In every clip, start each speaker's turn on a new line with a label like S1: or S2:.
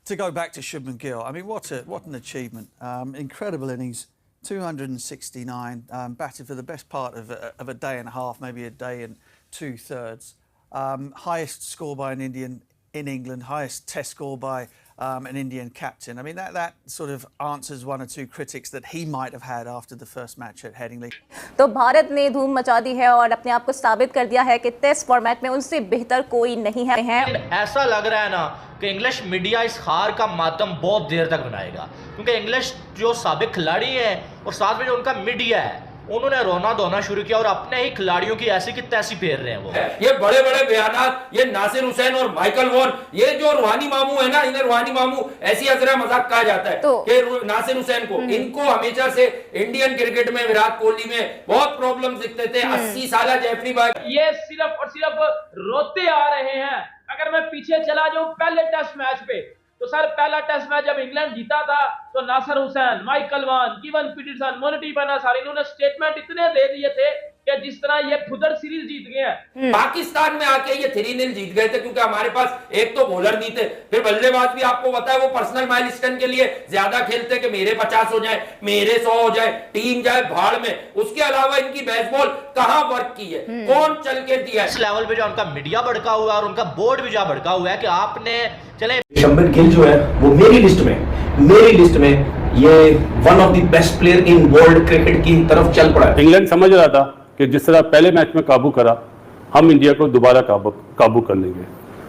S1: to go back to Shubman Gill, I mean, what an achievement! Incredible innings, 269, batted for the best part of a day and a half, maybe a day and 2/3. Highest score by an Indian in England, highest Test score by an Indian captain. I mean, that sort of answers one or two critics that he might have had after the first match at Headingley.
S2: तो भारत ने धूम मचा दी है और अपने आप को साबित कर दिया है कि टेस्ट फॉर्मेट में उनसे बेहतर कोई नहीं है।
S3: ऐसा लग रहा है ना कि इंग्लिश मीडिया इस हार का मातम बहुत देर तक बनाएगा, क्योंकि इंग्लिश जो साबिक खिलाड़ी है और साथ में जो उनका मीडिया है, उन्होंने रोना धोना शुरू किया और अपने ही खिलाड़ियों की ऐसी की तैसी फेर रहे हैं वो।
S4: ये बड़े बड़े बयानात, ये नासिर हुसैन और माइकल वॉन, ये जो रूहानी मामू है ना, इन्हें रूहानी मामू ऐसी हजरा मजाक कहा जाता है कि नासिर हुसैन को, इनको हमेशा से इंडियन क्रिकेट में विराट कोहली में बहुत प्रॉब्लम दिखते थे। 80 साल जैफरी भाई
S5: ये सिर्फ और सिर्फ रोते आ रहे हैं। अगर मैं पीछे चला जाऊं पहले टेस्ट मैच पे, तो सर पहला टेस्ट मैच जब इंग्लैंड जीता था तो Nasir Hussain, Michael Vaughan, Kevin Pietersen, Monty Panesar, इन्होंने स्टेटमेंट इतने दे दिए थे कि जिस तरह ये फुदर सीरीज जीत गए हैं।
S4: पाकिस्तान में आके ये 3-0 जीत गए थे क्योंकि हमारे पास एक तो बॉलर नहीं थे, फिर बल्लेबाज भी आपको पता है वो पर्सनल माइलस्टोन के लिए ज्यादा खेलते कि मेरे 50 हो जाए, मेरे 100 हो जाए, टीम जाए भाड़ में। उसके अलावा इनकी बेसबॉल कहां वर्क की है, कौन चल के दिया है।
S3: इस लेवल पे जो उनका मीडिया भड़का हुआ है और उनका बोर्ड भी जो भड़का हुआ है कि आपने चले
S6: शुभमन गिल जो है वो मेरी लिस्ट में ये one of the best player in world cricket की तरफ चल पड़ा है।
S7: इंग्लैंड समझ रहा था कि जिस तरह पहले मैच में काबू करा, हम इंडिया को दोबारा काबू कर लेंगे।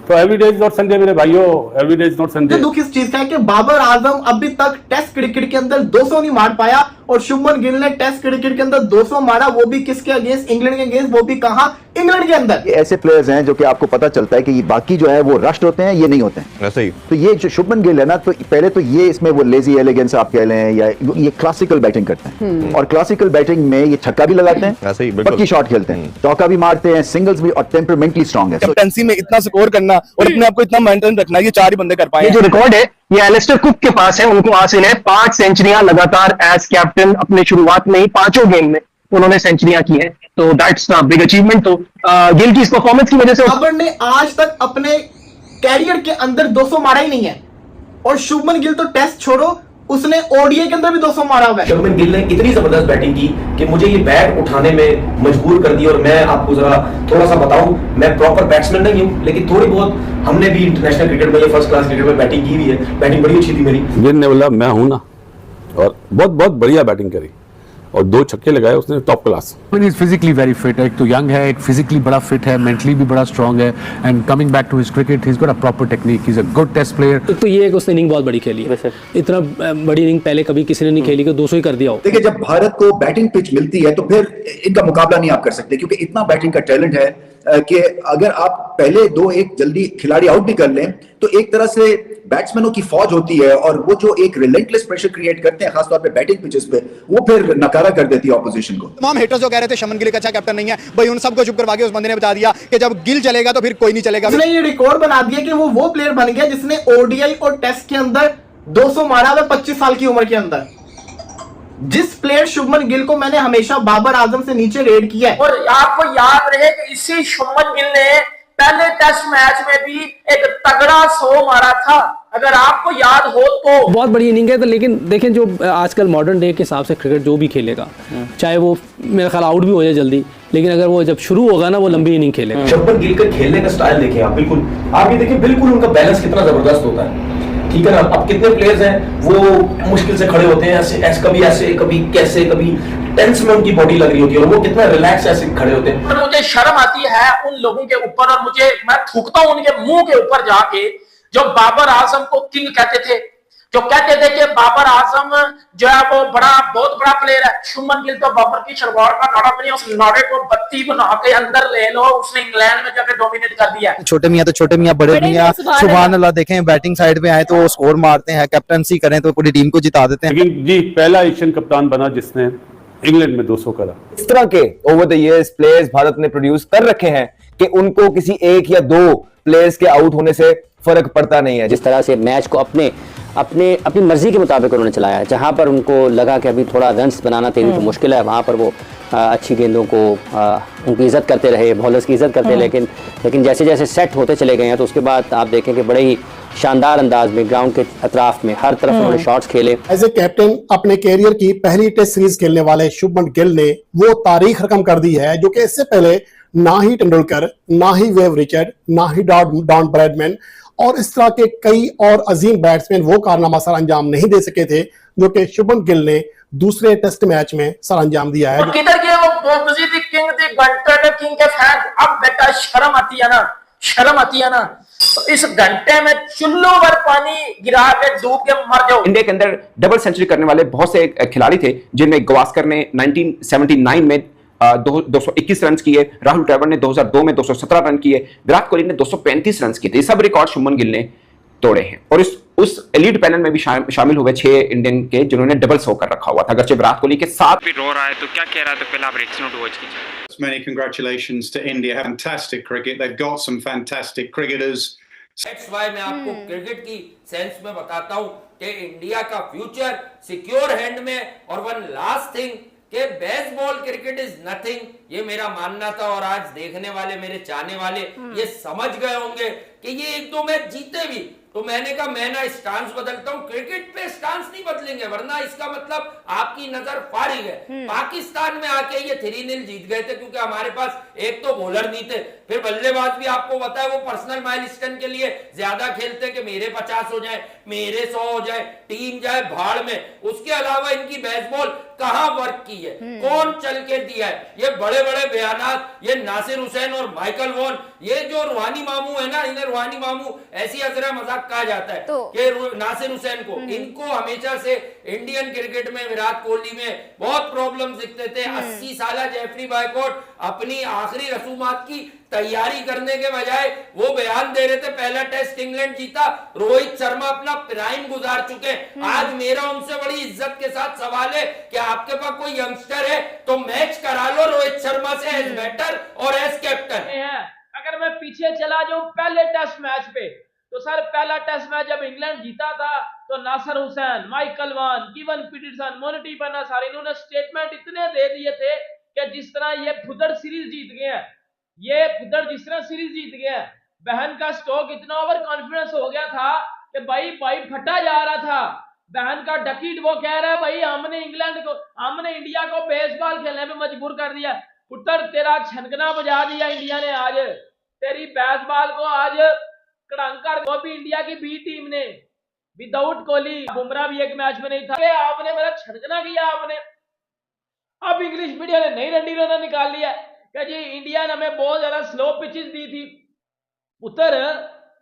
S7: तो every day is not Sunday मेरे भाइयों, every day is not Sunday.
S8: दुख इस चीज का है कि बाबर आजम अभी तक टेस्ट क्रिकेट के अंदर 200 नहीं मार पाया और शुभमन गिल ने टेस्ट क्रिकेट के अंदर 200 मारा, वो भी किसके अगेंस्ट? इंग्लैंड के अगेंस्ट, वो भी कहां? इंग्लैंड के अंदर।
S9: ये ऐसे प्लेयर्स हैं जो कि आपको पता चलता है कि बाकी जो है वो रश्ड होते हैं, ये नहीं होते हैं।
S10: ऐसे ही
S9: तो ये जो शुभमन गिल है ना, तो पहले तो ये इसमें वो लेजी एलिगेंस आप कह लें या ये क्लासिकल बैटिंग करते हैं और क्लासिकल बैटिंग में ये छक्का भी लगाते हैं,
S10: ऐसे ही
S9: पक्की शॉट खेलते हैं, चौका भी मारते हैं, सिंगल्स भी, और टेम्परामेंटली स्ट्रांग है।
S11: कैप्टेंसी में इतना स्कोर करना और अपने आप को इतना मेंटेन रखना, ये 4 ही बंदे कर पाए।
S12: ये जो रिकॉर्ड है ये एलिस्टर कुक के पास है, उनको हासिल है। 5 सेंचुरियां लगातार एज कैप्टन अपने शुरुआत में ही 5 गेम में उन्होंने सेंचुरियां की हैं, तो दैट्स अ बिग अचीवमेंट। तो गिल की इस परफॉर्मेंस की वजह से
S8: बाबर ने आज तक अपने कैरियर के अंदर 200 मारा ही नहीं है, और शुभमन गिल तो टेस्ट छोड़ो, उसने ओडीआई के अंदर भी 200 मारा हुआ है।
S6: शुभमन गिल ने इतनी जबरदस्त बैटिंग की कि मुझे ये बैट उठाने में मजबूर कर दिया। और मैं आपको जरा थोड़ा सा बताऊं, मैं प्रॉपर बैट्समैन नहीं हूं, लेकिन थोड़ी बहुत हमने भी इंटरनेशनल क्रिकेट में, ये फर्स्ट क्लास क्रिकेट में बैटिंग की हुई है। बैटिंग बड़ी अच्छी थी मेरी।
S7: गिल ने बोला मैं हूं ना, और बहुत बढ़िया बैटिंग करी और 2 छक्के लगाए उसने, top class.
S13: Is physically very fit, एक तो यंग है, एक फिजिकली बड़ा फिट है, मेंटली भी बड़ा स्ट्रांग है, and coming back to his cricket he is got a proper technique, he is a good test player.
S14: तो ये एक उसने इनिंग बहुत बड़ी खेली है, इतना बड़ी इनिंग पहले कभी किसी ने नहीं खेली कि 200 ही कर दिया हो।
S9: देखिए, जब भारत को बैटिंग पिच मिलती है तो फिर इनका मुकाबला नहीं आप कर सकते, क्योंकि इतना बैटिंग का टैलेंट है कि अगर आप पहले 2-1 जल्दी खिलाड़ी आउट भी कर लें तो एक तरह से बैट्समैनों की फौज होती है, और वो जो एक रिलेंटलेस प्रेशर क्रिएट करते हैं खासतौर पे बैटिंग पिचेस पे, वो फिर नकारा कर देती है ऑपोजिशन को।
S11: तमाम हेटर्स जो कह रहे थे शुभमन गिल एक अच्छा कैप्टन नहीं है, भाई उन सबको चुप करवा के उस बंदे ने बता दिया कि जब गिल चलेगा तो फिर कोई नहीं चलेगा।
S8: उसने ये रिकॉर्ड बना दिया कि वो प्लेयर बन गया जिसने ओडीआई और टेस्ट के अंदर 200 मारा हुआ 25 साल की उम्र के अंदर। जिस प्लेयर शुभमन गिल को मैंने हमेशा बाबर आजम से नीचे रेड किया है।
S5: और आपको याद रहे कि इसी शुभमन गिल ने पहले टेस्ट मैच में भी एक तगड़ा 100 मारा था, अगर आपको याद हो तो।
S14: बहुत बड़ी इनिंग है, तो लेकिन देखें जो आजकल मॉडर्न डे के हिसाब से क्रिकेट जो भी खेलेगा, चाहे वो मेरा ख्याल आउट भी हो जाए जल्दी, लेकिन अगर वो जब शुरू होगा ना वो लंबी इनिंग खेलेगा।
S6: शुभमन गिल का खेलने का स्टाइल देखें आप, बिल्कुल आप ये देखिए, बिल्कुल उनका बैलेंस कितना जबरदस्त होता है, ठीक है ना। अब कितने प्लेयर्स हैं वो मुश्किल से खड़े होते हैं, ऐसे कभी ऐसे, कभी कैसे, कभी टेंस में उनकी बॉडी लग रही होती है, और वो कितना रिलैक्स ऐसे खड़े होते हैं।
S5: और मुझे शर्म आती है उन लोगों के ऊपर, और मैं थूकता हूं उनके मुंह के ऊपर जाके, जो बाबर आजम को किंग कहते थे, जो कहते थे कि बाबर आजम जो है वो बहुत बड़ा प्लेयर है। शुभमन गिल तो बाबर की शलवार का नाड़ा बनी, उस नाड़े को बत्ती बना के अंदर ले लो, उसने इंग्लैंड में जाकर डोमिनेट कर दिया।
S11: छोटे मियां तो छोटे मियां, बड़े मियां सुभान अल्लाह, देखें बैटिंग साइड पे आए तो स्कोर मारते हैं, कैप्टनसी करें तो पूरी टीम को जिता देते हैं।
S7: लेकिन जी पहला एशियन कप्तान बना जिसने इंग्लैंड में 200 करा।
S10: इस तरह के over the years players Bharat ने प्रोड्यूस कर रखे हैं कि उनको किसी 1 या 2 प्लेयर्स के आउट होने से फर्क पड़ता नहीं है।
S15: जिस तरह से मैच को अपनी मर्जी के मुताबिक उन्होंने चलाया है, जहां पर उनको लगा कि अभी थोड़ा रन्स बनाना तेजी तो मुश्किल है, वहां पर वो अच्छी गेंदों को उनकी इज्जत करते रहे, बॉलर्स की इज्जत करते, लेकिन जैसे जैसे सेट होते चले गए हैं तो उसके बाद आप देखें कि बड़े ही शानदार अंदाज में ग्राउंड के अतराफ में हर तरफ उन्होंने शॉट्स खेले।
S12: एज ए कैप्टन अपने कैरियर की पहली टेस्ट सीरीज खेलने वाले शुभमन गिल ने वो तारीख रकम कर दी है जो कि इससे पहले ना ही तेंदुलकर, ना ही वेव रिचर्ड, ना ही डॉन ब्रैडमैन और इस तरह के कई और अजीम बैट्समैन वो कारनामा सर अंजाम नहीं दे सके थे जो कि शुभमन गिल ने दूसरे टेस्ट मैच में सर अंजाम दिया है।
S5: किधर गए वो पोपजी दी किंग दी घंटे के किंग के फैन? अब बेटा शर्म आती है ना, शर्म आती है ना। तो इस घंटे में चुल्लू भर पानी गिरा के डूब के मर जाओ।
S16: इंडिया के अंदर डबल सेंचुरी करने वाले बहुत से खिलाड़ी थे जिनमें गवास्कर ने 1979 में 221 रन किए, राहुल ट्रेवर ने 2002 में 217 रन किए, विराट कोहली ने 235 रन किए थे। ये सब रिकॉर्ड शुभमन गिल ने तोड़े हैं और उस एलीट पैनल में भी शामिल हुए 6 इंडियन के जिन्होंने डबल 100 कर रखा हुआ था। अगरचे विराट कोहली के साथ
S17: भी रो रहा है तो क्या कह रहा है, तो पहले आप रिएक्शन वॉच कीजिए।
S18: Many congratulations to India. Fantastic cricket. They've got some fantastic cricketers.
S4: That's why मैं आपको क्रिकेट की सेंस में बताता हूं कि इंडिया का फ्यूचर सिक्योर हैंड में। और वन लास्ट थिंग कि बेसबॉल क्रिकेट इज नथिंग, ये मेरा मानना था और आज देखने वाले मेरे चाहने वाले ये समझ गए होंगे कि ये 1-2 मैच जीते भी तो मैंने कहा मैं ना स्टांस बदलता हूं। क्रिकेट पे स्टांस नहीं बदलेंगे वरना इसका मतलब आपकी नजर फारिग है। पाकिस्तान में आके ये 3-0 जीत गए थे क्योंकि हमारे पास एक तो बॉलर नहीं थे, फिर बल्लेबाज भी आपको पता है वो पर्सनल माइलस्टोन के लिए ज्यादा खेलते कि मेरे 50 हो जाए, मेरे 100 हो जाए, टीम जाए भाड़ में। उसके अलावा इनकी बेसबॉल कहां वर्क की है, कौन चल के दिया है, ये बड़े बड़े बयानात, ये नासिर हुसैन और माइकल वॉन, ये जो रूहानी मामू है ना, इन्हें रूहानी मामू ऐसी अजरा मजाक कहा जाता है कि नासिर हुसैन को, इनको हमेशा से इंडियन क्रिकेट में विराट कोहली में बहुत प्रॉब्लम दिखते थे। 80 साल जेफरी बायकॉट अपनी आखिरी रसूमात की तैयारी करने के बजाय वो बयान दे रहे थे पहला टेस्ट इंग्लैंड जीता, रोहित शर्मा अपना प्राइम गुजार चुके। आज मेरा उनसे बड़ी इज्जत के साथ सवाल है कि आपके पास कोई यंगस्टर है तो मैच करा लो रोहित शर्मा से एज बैटर और एज कैप्टन।
S5: अगर मैं पीछे चला जाऊं पहले टेस्ट मैच पे तो सर पहला टेस्ट मैच जब इंग्लैंड जीता था तो Nasir Hussain, Michael Vaughan, Kevin Pietersen, Monty Panesar इन्होंने स्टेटमेंट इतने दे दिए थे कि जिस तरह ये फुदड़ सीरीज जीत गए हैं, ये फुदड़ जिस तरह सीरीज जीत गए हैं। बहन का स्टॉक इतना ओवर कॉन्फिडेंस हो गया था कि भाई फटा जा रहा था। बहन का डकीट वो कह रहा है भाई हमने इंडिया को बेसबॉल खेलने में मजबूर कर दिया। पुत्र तेरा छनकना बजा दिया इंडिया ने आज, तेरी बेसबॉल को आज कड़ंकर वो भी इंडिया की बी टीम ने विदाउट कोहली, बुमराह भी एक मैच में नहीं था। आपने मेरा छनकना किया आपने। अब इंग्लिश मीडिया ने नई रंडी रना निकाल लिया कि जी इंडिया ने हमें बहुत ज्यादा स्लो पिचेस दी थी। पुत्र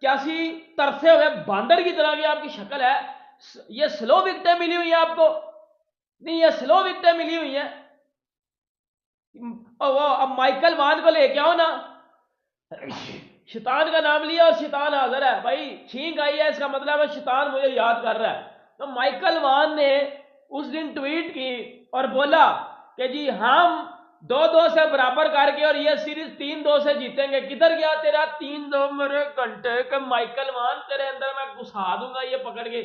S5: कैसी तरसे हुए बांदर की तरह की आपकी शक्ल है। ये स्लो विकेटें मिली हुई है आपको, नहीं ये स्लो विकेटें मिली हुई है। अब माइकल वॉन को लेके आओ ना, शैतान का नाम लिया और शैतान हाजिर है। भाई छींक आई है इसका मतलब है शैतान मुझे याद कर रहा है। तो माइकल वॉन ने उस दिन ट्वीट की और बोला कि जी हम 2-2 से बराबर करके और ये सीरीज 3-2 से जीतेंगे। किधर गया तेरा 3-2 मेरे घंटे के माइकल वॉन, तेरे अंदर मैं घुसा दूंगा ये पकड़ के।